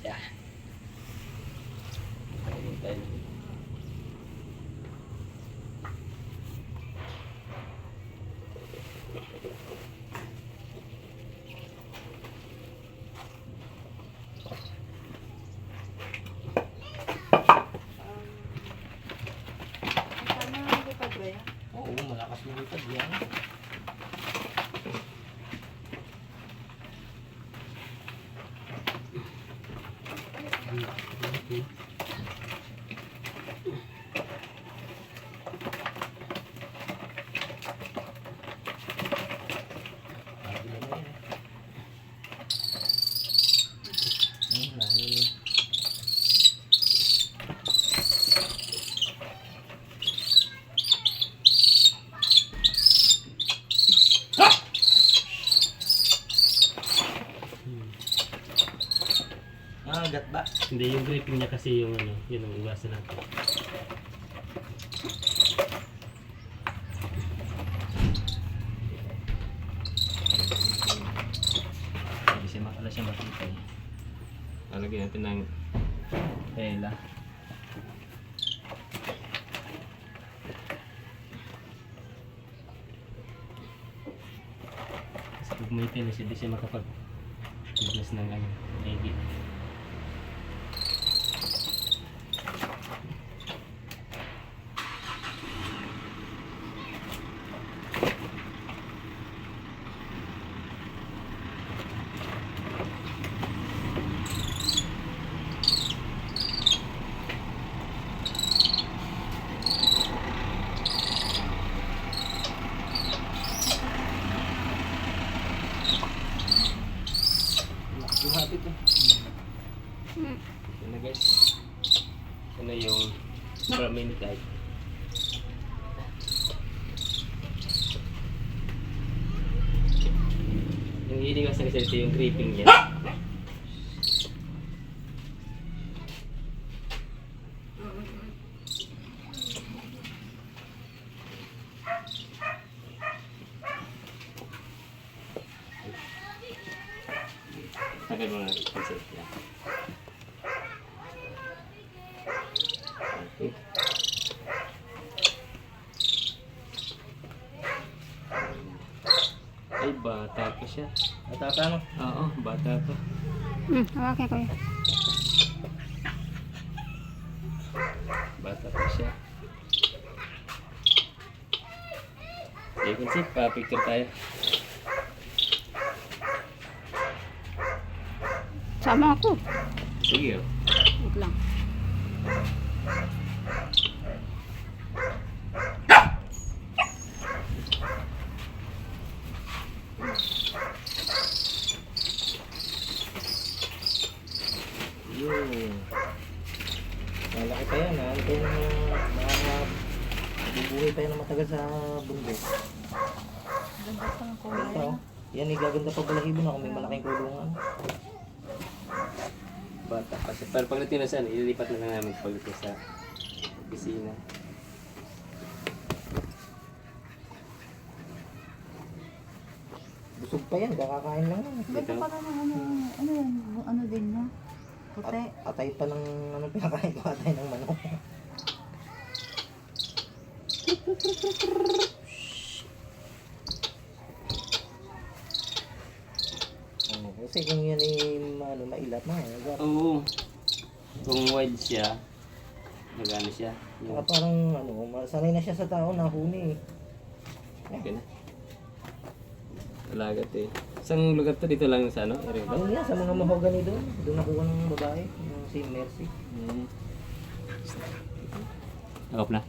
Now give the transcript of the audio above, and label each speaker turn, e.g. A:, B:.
A: Yan. Ayan. Oo, malakas lumipad yan. Agat ba?
B: Hindi, yung gripping niya kasi yung ano, yun ang iwasan natin.
A: Alas siya makita eh. Lalagyan natin ng tela.
B: Kasi pag may tennis, hindi siya makapag-business ng ano, edit.
A: Hapit eh. Yan na guys. Ito na yung Brahmin type. Yung iniwas na kasi ito yung gripping niya. Tagay mo na kasi yan. Okay. Ay, bata pa siya.
C: Bata pa no?
A: Oo, bata pa.
D: Hawakin ko yun.
A: Bata pa siya. Okay, Kunsip, pa-picture tayo.
D: Sama ako.
A: Sige, oh.
D: Wait lang.
A: Yun.
C: Malaki pa yan ha. Ito yung mabubuhay pa yan ng matagal sa bundok.
D: Ganda pa ng
C: Ito,
D: kulay.
C: yan igaganda pa balahibo na kung may malaking kulungan.
A: Bata pa siya. Pero pag natinasan, ililipat na lang namin pagdating sa opisina.
C: Busog pa yan, kakakain lang yan.
D: Ganda pa ng ano yan, ano din niya. Puti.
C: Atay pa ng ano pinakain ko, atay ng manok. Kasi kung yan ay mailat na.
A: Oo. Kung wide siya, magano siya.
C: Saka parang sanay na siya sa tao, nahuni eh.
A: Okay na. Alagat eh. Isang lugar to dito lang sa ano? Area ba?
C: Doon yan, sa mga mahogany doon. Doon nakuha ng babae, yung si Mercy.
A: Off na.